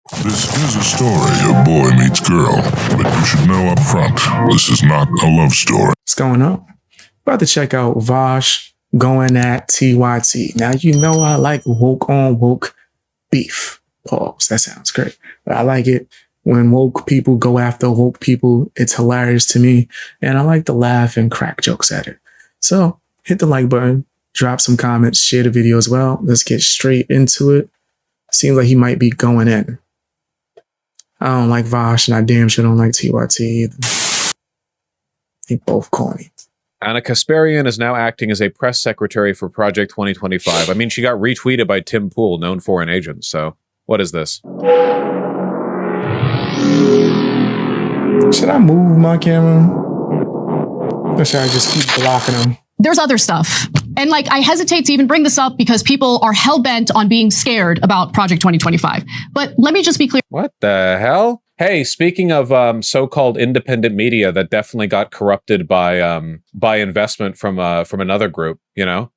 This is a story of boy meets girl, but you should know up front, this is not a love story. What's going on? About to check out Vaush going at TYT. Now, you know I like woke on woke beef. Pause. That sounds great. But I like it when woke people go after woke people. It's hilarious to me. And I like to laugh and crack jokes at it. So hit the like button, drop some comments, share the video as well. Let's get straight into it. Seems like he might be going in. I don't like Vaush, and I damn sure don't like TYT either. They both corny. Anna Kasparian is now acting as a press secretary for Project 2025. I mean, she got retweeted by Tim Pool, known foreign agent. So what is this? Should I move my camera? Or should I just keep blocking them? There's other stuff. And I hesitate to even bring this up because people are hell-bent on being scared about Project 2025. But let me just be clear. What the hell? Hey, speaking of so-called independent media that definitely got corrupted by investment from another group, you know?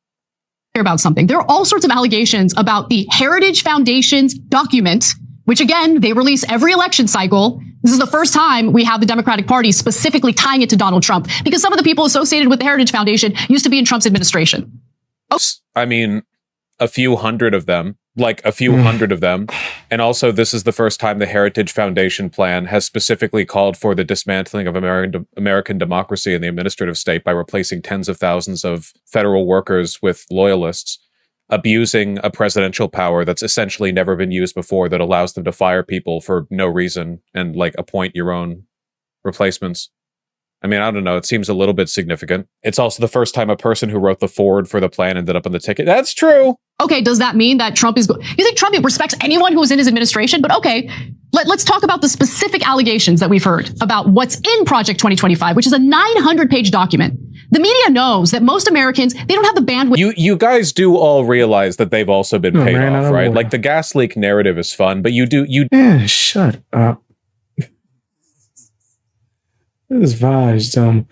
About something. There are all sorts of allegations about the Heritage Foundation's document, which again, they release every election cycle. This is the first time we have the Democratic Party specifically tying it to Donald Trump, because some of the people associated with the Heritage Foundation used to be in Trump's administration. I mean, a few hundred of them. And also, this is the first time the Heritage Foundation plan has specifically called for the dismantling of American democracy and the administrative state by replacing tens of thousands of federal workers with loyalists, abusing a presidential power that's essentially never been used before that allows them to fire people for no reason and appoint your own replacements. I mean, I don't know. It seems a little bit significant. It's also the first time a person who wrote the forward for the plan ended up on the ticket. That's true. Okay, does that mean that Trump is... You think Trump respects anyone who was in his administration? But okay, let's talk about the specific allegations that we've heard about what's in Project 2025, which is a 900-page document. The media knows that most Americans, they don't have the bandwidth... You guys do all realize that they've also been paid off, right? The gas leak narrative is fun, but you... Yeah, shut up. This is Vaush, dumb.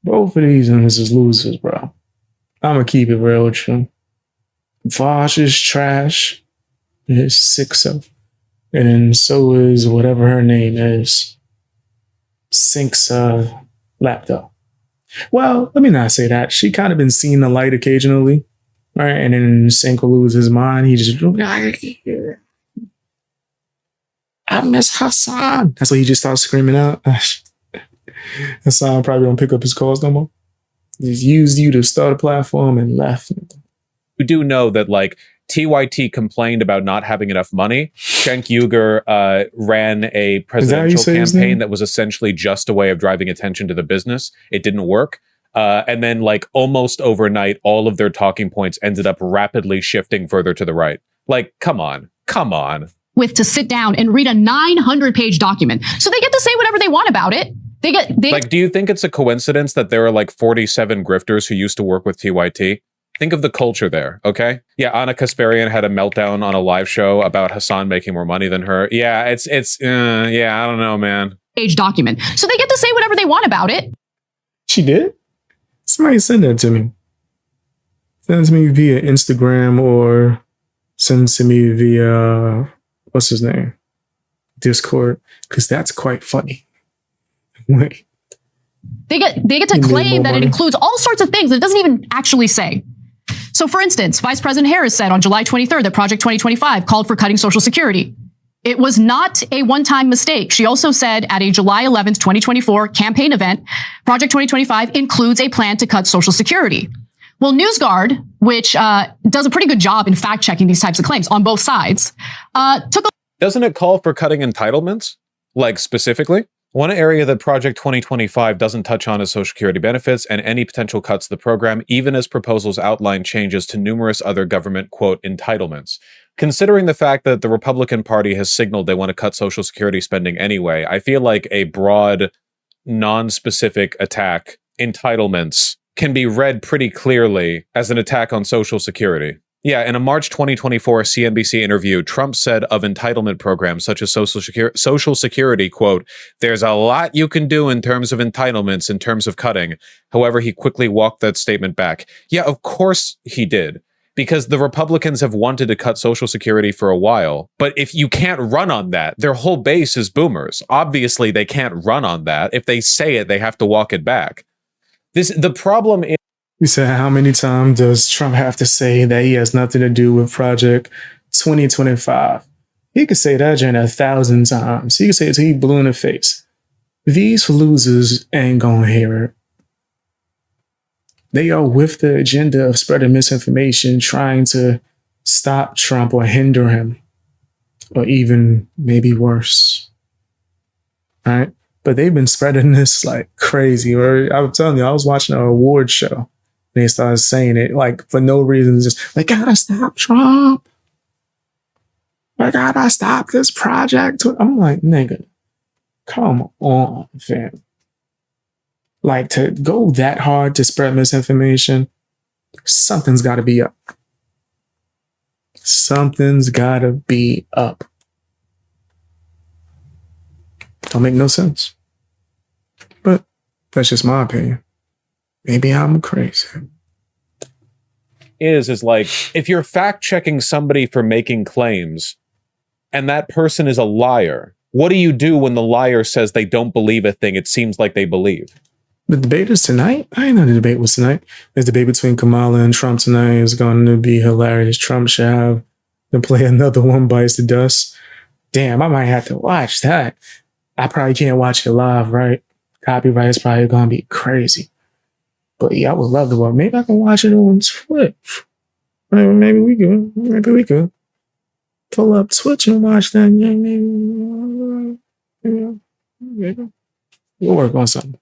Both of these niggas is losers, bro. I'ma keep it real with you. Vaush is trash. It's sixo. And then so is whatever her name is. Sync's laptop. Well, let me not say that. She kind of been seeing the light occasionally. Right? And then Sync will lose his mind. He just... I miss Hassan. That's what he just starts screaming out. Hassan probably don't pick up his calls no more. Just used you to start a platform and left. You do know that TYT complained about not having enough money. Cenk Uygur ran a presidential campaign that was essentially just a way of driving attention to the business. It didn't work. And then almost overnight, all of their talking points ended up rapidly shifting further to the right. Come on. To sit down and read a 900-page document. So they get to say whatever they want about it. Do you think it's a coincidence that there are 47 grifters who used to work with TYT? Think of the culture there, okay? Yeah, Anna Kasparian had a meltdown on a live show about Hassan making more money than her. Yeah, I don't know, man. Page document. So they get to say whatever they want about it. She did? Somebody send that to me. Send it to me via Instagram or send it to me via, what's his name? Discord, because that's quite funny. Wait. They get to claim that it includes all sorts of things that it doesn't even actually say. So, for instance, Vice President Harris said on July 23rd that Project 2025 called for cutting Social Security. It was not a one-time mistake. She also said at a July 11th, 2024 campaign event, Project 2025 includes a plan to cut Social Security. Well, NewsGuard, which does a pretty good job in fact-checking these types of claims on both sides, Doesn't it call for cutting entitlements? Specifically? One area that Project 2025 doesn't touch on is Social Security benefits and any potential cuts to the program, even as proposals outline changes to numerous other government, quote, entitlements. Considering the fact that the Republican Party has signaled they want to cut Social Security spending anyway, I feel like a broad, non-specific attack, entitlements, can be read pretty clearly as an attack on Social Security. Yeah, in a March 2024 CNBC interview, Trump said of entitlement programs such as Social Security, quote, "There's a lot you can do in terms of entitlements, in terms of cutting." However, he quickly walked that statement back. Yeah, of course he did. because the Republicans have wanted to cut Social Security for a while. But if you can't run on that, their whole base is boomers. Obviously, they can't run on that. If they say it, they have to walk it back. The problem is... You said, how many times does Trump have to say that he has nothing to do with Project 2025? He could say that during 1,000 times. He could say it till he blue in the face. These losers ain't gonna hear it. They are with the agenda of spreading misinformation, trying to stop Trump or hinder him, or even maybe worse. All right? But they've been spreading this like crazy. Or I'm telling you, I was watching an award show and they started saying it like for no reason. Just, they gotta stop Trump. We gotta stop this project. I'm like, nigga, come on, fam. Like, to go that hard to spread misinformation, something's got to be up. Something's got to be up. Don't make no sense. But that's just my opinion. Maybe I'm crazy. Is like, if you're fact checking somebody for making claims and that person is a liar, what do you do when the liar says they don't believe a thing it seems like they believe? The debate is tonight? I didn't know the debate was tonight. There's a debate between Kamala and Trump tonight. It's going to be hilarious. Trump should have to play another One Bites the Dust. Damn, I might have to watch that. I probably can't watch it live, right? Copyright is probably going to be crazy. But yeah, I would love to watch. Maybe I can watch it on Twitch. Maybe we could. Pull up Twitch and watch that. Maybe. We'll work on something.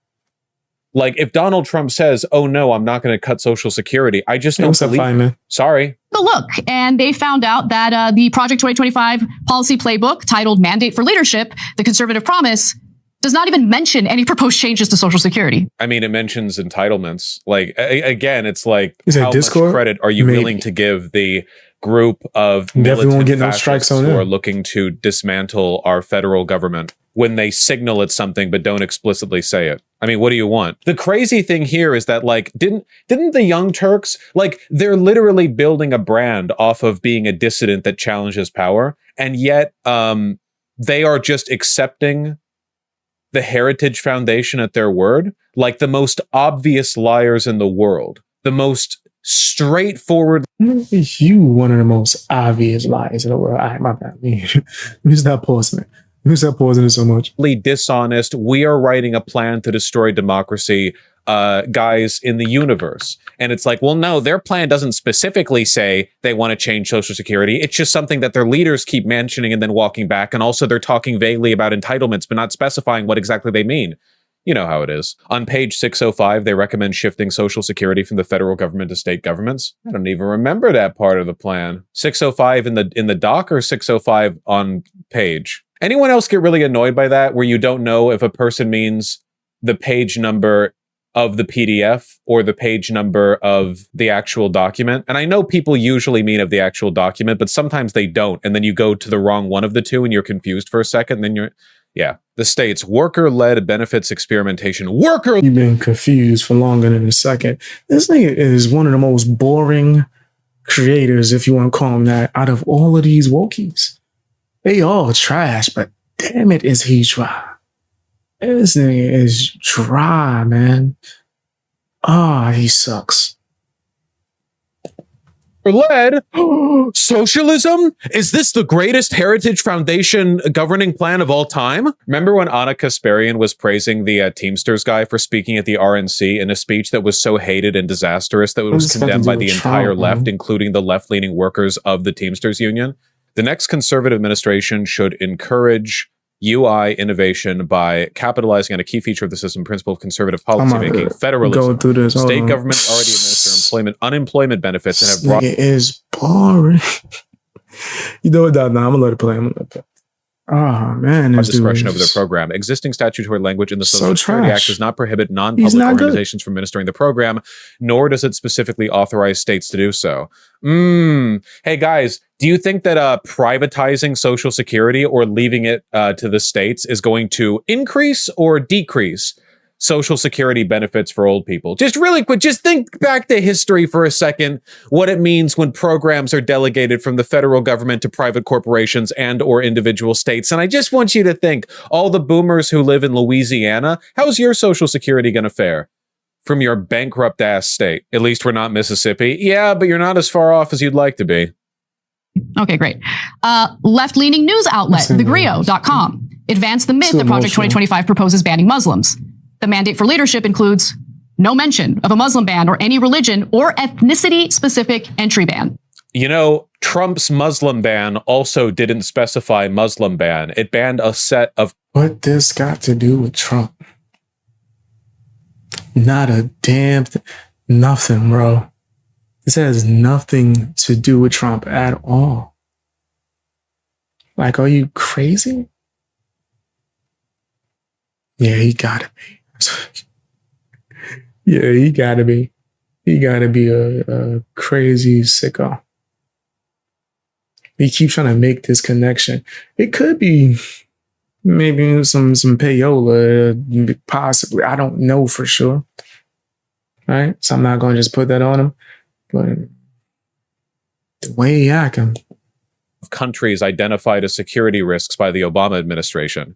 Like, if Donald Trump says, oh no, I'm not going to cut Social Security, I just don't believe it. Sorry. But look, and they found out that the Project 2025 policy playbook titled Mandate for Leadership, the Conservative Promise, does not even mention any proposed changes to Social Security. I mean, it mentions entitlements. Like, again, it's like, how much Discord? credit are you willing to give the group of militant fascists who are looking to dismantle our federal government when they signal it's something but don't explicitly say it? I mean, what do you want? The crazy thing here is that, like, didn't the Young Turks, like, they're literally building a brand off of being a dissident that challenges power, and yet they are just accepting the Heritage Foundation at their word, like the most obvious liars in the world, the most straightforward. You one of the most obvious liars in the world. All right, my bad. Let me stop pausing it. Who's that pausing it so much? Dishonest. We are writing a plan to destroy democracy, guys in the universe. And it's like, well, no, their plan doesn't specifically say they want to change Social Security. It's just something that their leaders keep mentioning and then walking back. And also they're talking vaguely about entitlements, but not specifying what exactly they mean. You know how it is. On page 605, they recommend shifting Social Security from the federal government to state governments. I don't even remember that part of the plan. 605 in the doc or 605 on page? Anyone else get really annoyed by that, where you don't know if a person means the page number of the PDF or the page number of the actual document? And I know people usually mean of the actual document, but sometimes they don't. And then you go to the wrong one of the two and you're confused for a second. And then yeah. The state's worker-led benefits experimentation. You've been confused for longer than a second. This nigga is one of the most boring creators, if you want to call him that, out of all of these wokies. They all trash, but damn it, is he dry. This nigga is dry, man. He sucks. Led socialism? Is this the greatest Heritage Foundation governing plan of all time? Remember when Anna Kasparian was praising the Teamsters guy for speaking at the RNC in a speech that was so hated and disastrous that it was condemned by the entire left, including the left-leaning workers of the Teamsters Union? The next conservative administration should encourage UI innovation by capitalizing on a key feature of the system, principle of conservative policymaking, federalism. State governments already administer unemployment benefits and have brought... It is boring. You know what? No, I'm gonna let it play. Oh man, discretion over the program. Existing statutory language in the Social Security Act does not prohibit non-public organizations from administering the program, nor does it specifically authorize states to do so. Hey guys, do you think that privatizing Social Security or leaving it to the states is going to increase or decrease Social Security benefits for old people. Just really quick, just think back to history for a second, what it means when programs are delegated from the federal government to private corporations and or individual states. And I just want you to think, all the boomers who live in Louisiana, how's your Social Security going to fare from your bankrupt ass state? At least we're not Mississippi. Yeah, but you're not as far off as you'd like to be. Okay, great. Left-leaning news outlet, thegrio.com, advanced the myth that Project 2025 proposes banning Muslims. The mandate for leadership includes no mention of a Muslim ban or any religion or ethnicity-specific entry ban. You know, Trump's Muslim ban also didn't specify Muslim ban. It banned a set of... What this got to do with Trump? Not a damn nothing, bro. This has nothing to do with Trump at all. Like, are you crazy? Yeah, he gotta be. Yeah, he gotta be. He gotta be a crazy sicko. He keeps trying to make this connection. It could be maybe some payola, possibly. I don't know for sure. Right? So I'm not going to just put that on him. But the way he acting. Countries identified as security risks by the Obama administration.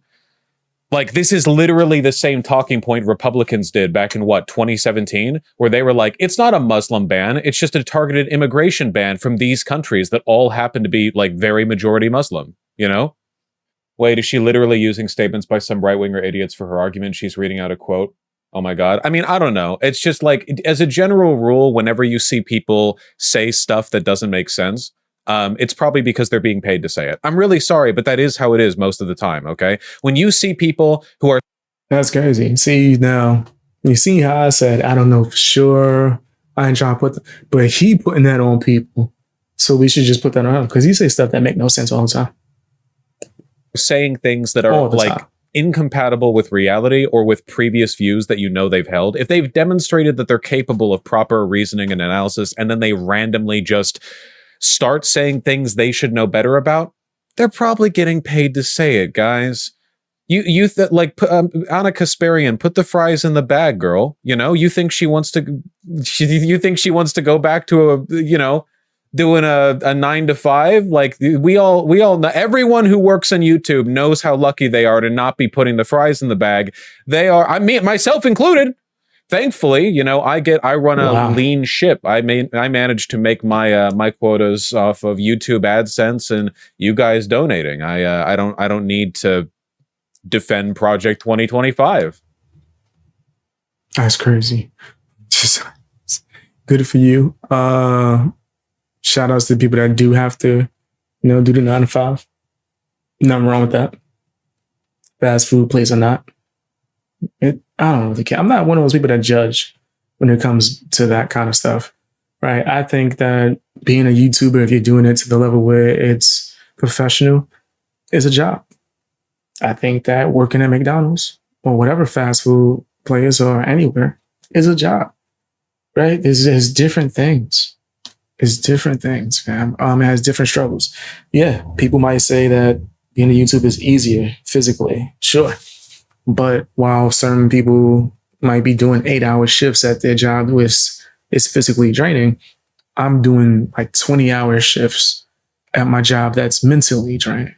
Like, this is literally the same talking point Republicans did back in, 2017, where they were like, it's not a Muslim ban, it's just a targeted immigration ban from these countries that all happen to be, like, very majority Muslim, you know? Wait, is she literally using statements by some right-winger idiots for her argument? She's reading out a quote. Oh my God. I mean, I don't know. It's just like, as a general rule, whenever you see people say stuff that doesn't make sense, it's probably because they're being paid to say it. I'm really sorry, but that is how it is most of the time, okay? When you see people who are... That's crazy. See, now, you see how I said, I don't know for sure. I ain't trying to but he putting that on people. So we should just put that on him, because he say stuff that make no sense all the time. Saying things that are like incompatible with reality or with previous views that you know they've held. If they've demonstrated that they're capable of proper reasoning and analysis, and then they randomly just start saying things they should know better about, they're probably getting paid to say it, guys. Anna Kasparian, put the fries in the bag, girl. You know, you think she wants to go back to doing a 9 to 5? Like, we all know, everyone who works on YouTube knows how lucky they are to not be putting the fries in the bag. They are, myself included. Thankfully, I run a lean ship. I managed to make my quotas off of YouTube AdSense and you guys donating. I don't need to defend Project 2025. That's crazy. Just good for you. Shout outs to the people that do have to, do the 9 to 5. Nothing wrong with that. Fast food place or not. I don't really care. I'm not one of those people that judge when it comes to that kind of stuff, right? I think that being a YouTuber, if you're doing it to the level where it's professional, is a job. I think that working at McDonald's or whatever fast food place or anywhere is a job, right? There's different things. It's different things, fam. It has different struggles. Yeah, people might say that being a YouTuber is easier physically. Sure. But while certain people might be doing 8-hour shifts at their job, which is physically draining, I'm doing like 20-hour shifts at my job that's mentally draining.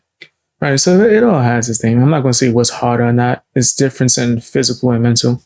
Right. So it all has its thing. I'm not going to say what's harder or not. It's difference in physical and mental.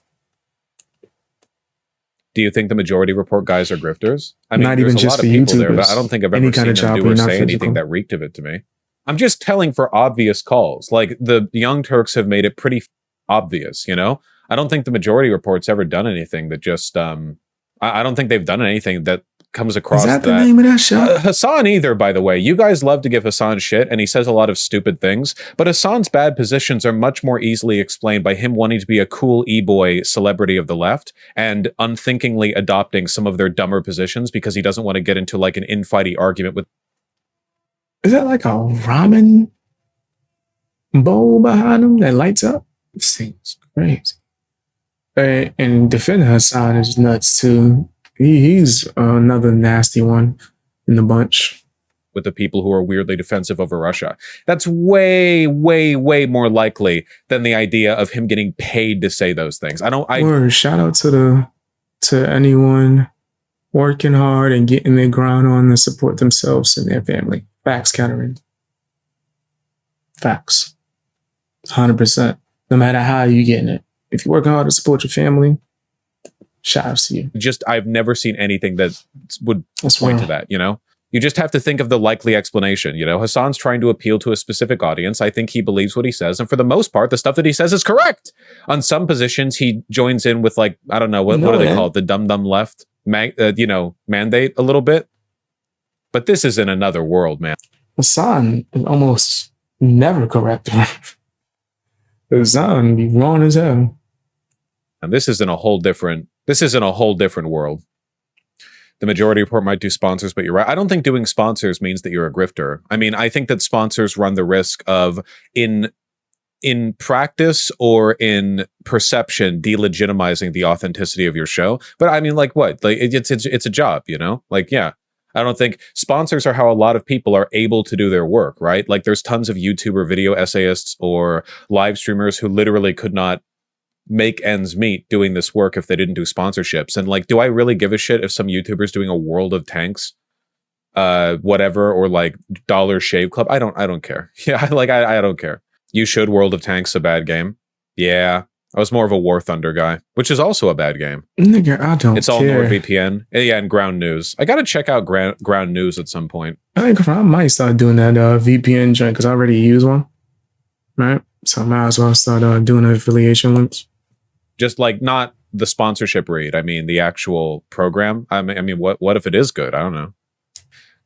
Do you think the Majority Report guys are grifters? I mean, not there's even a just lot of for people YouTubers, there, but I don't think I've ever seen them do or say anything that reeked of it to me. I'm just telling for obvious calls. Like, the Young Turks have made it pretty obvious, I don't think the Majority Report's ever done anything that just, I don't think they've done anything that comes across that. Is that the name of that show? Hassan either, by the way. You guys love to give Hassan shit, and he says a lot of stupid things, but Hassan's bad positions are much more easily explained by him wanting to be a cool e-boy celebrity of the left and unthinkingly adopting some of their dumber positions because he doesn't want to get into like an infighty argument with... Is that like a ramen bowl behind him that lights up? This thing's crazy. And defending Hassan is nuts too. He's another nasty one in the bunch. with the people who are weirdly defensive over Russia. That's way, way, way more likely than the idea of him getting paid to say those things. Word, shout out to anyone working hard and getting their grind on to support themselves and their family. Facts, Cameron. Facts. 100%. No matter how you getting it. If you work hard to support your family, shout out to you. I've never seen anything that would point to that, you know? You just have to think of the likely explanation. You know, Hassan's trying to appeal to a specific audience. I think he believes what he says. And for the most part, the stuff that he says is correct. On some positions, he joins in with like, I don't know, what do they call it? The dumb left, mandate a little bit. But this is in another world, man. Hassan is almost never correct. Hassan be wrong as hell. And this is in a whole different world. The Majority Report might do sponsors, but you're right. I don't think doing sponsors means that you're a grifter. I mean, I think that sponsors run the risk of, in practice or in perception, delegitimizing the authenticity of your show. But I mean, like what? Like it's a job, you know? Like, yeah. I don't think sponsors are how a lot of people are able to do their work, right? Like there's tons of YouTuber video essayists or live streamers who literally could not make ends meet doing this work if they didn't do sponsorships. And like, do I really give a shit if some YouTuber's doing a World of Tanks, whatever, or like Dollar Shave Club? I don't care. Yeah, I don't care. You should. World of Tanks a bad game. Yeah, I was more of a War Thunder guy, which is also a bad game. Nigga, I don't. It's all NordVPN. Yeah, and Ground News. I got to check out Ground News at some point. I think I might start doing that VPN joint because I already use one, right? So I might as well start doing affiliation links. Just like not the sponsorship read. I mean, the actual program. I mean, what if it is good? I don't know.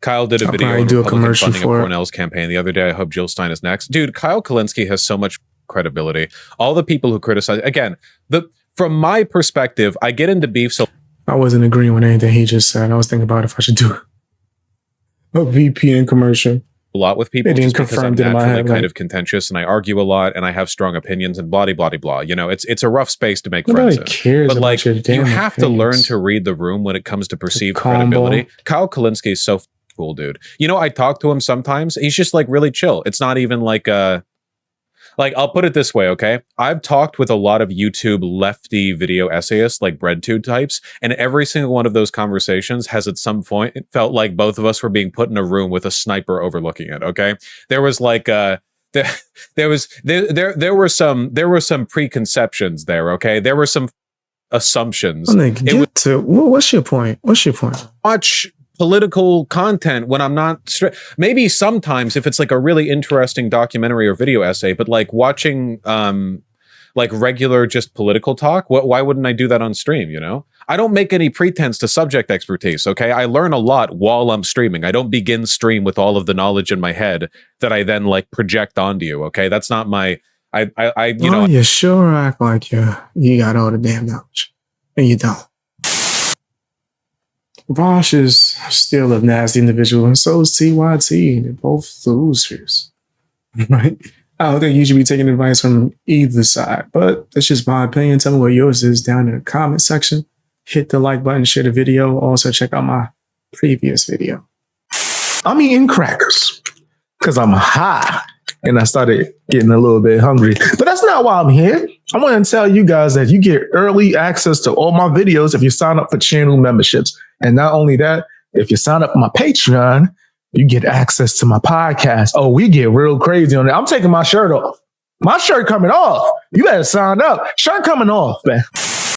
Kyle did a video on Republican funding of Cornell's campaign the other day. I hope Jill Stein is next. Dude, Kyle Kalinske has so much credibility. All the people who criticize, again, from my perspective, I get into beef. So I wasn't agreeing with anything he just said. I was thinking about if I should do a VPN commercial. A lot with people. They didn't confirm it in my head, kind of contentious, and I argue a lot, and I have strong opinions, and blah blah blah blah. You know, it's a rough space to make friends in. Cares, but like you have to learn to read the room when it comes to perceived credibility. Kyle Kalinske is so cool, dude. You know, I talk to him sometimes. He's just like really chill. It's not even like I'll put it this way, okay? I've talked with a lot of YouTube lefty video essayists, like BreadTube types, and every single one of those conversations has at some point it felt like both of us were being put in a room with a sniper overlooking it, okay? There was like there were some preconceptions there, okay? There were some assumptions. What's your point? Watch political content when I'm not maybe sometimes if it's like a really interesting documentary or video essay, but like watching like regular just political talk, why wouldn't I do that on stream? You know, I don't make any pretense to subject expertise. Okay, I learn a lot while I'm streaming. I don't begin stream with all of the knowledge in my head that I then like project onto you. Okay, that's not my you know. You sure act like you got all the damn knowledge and you don't. Vaush is still a nasty individual, and so is TYT. They're both losers, right? I don't think you should be taking advice from either side, but that's just my opinion. Tell me what yours is down in the comment section. Hit the like button, share the video. Also, check out my previous video. I'm eating crackers because I'm high, and I started getting a little bit hungry. But that's not why I'm here. I want to tell you guys that you get early access to all my videos if you sign up for channel memberships. And not only that, if you sign up for my Patreon, you get access to my podcast. Oh, we get real crazy on that. I'm taking my shirt off. My shirt coming off. You better sign up. Shirt coming off, man.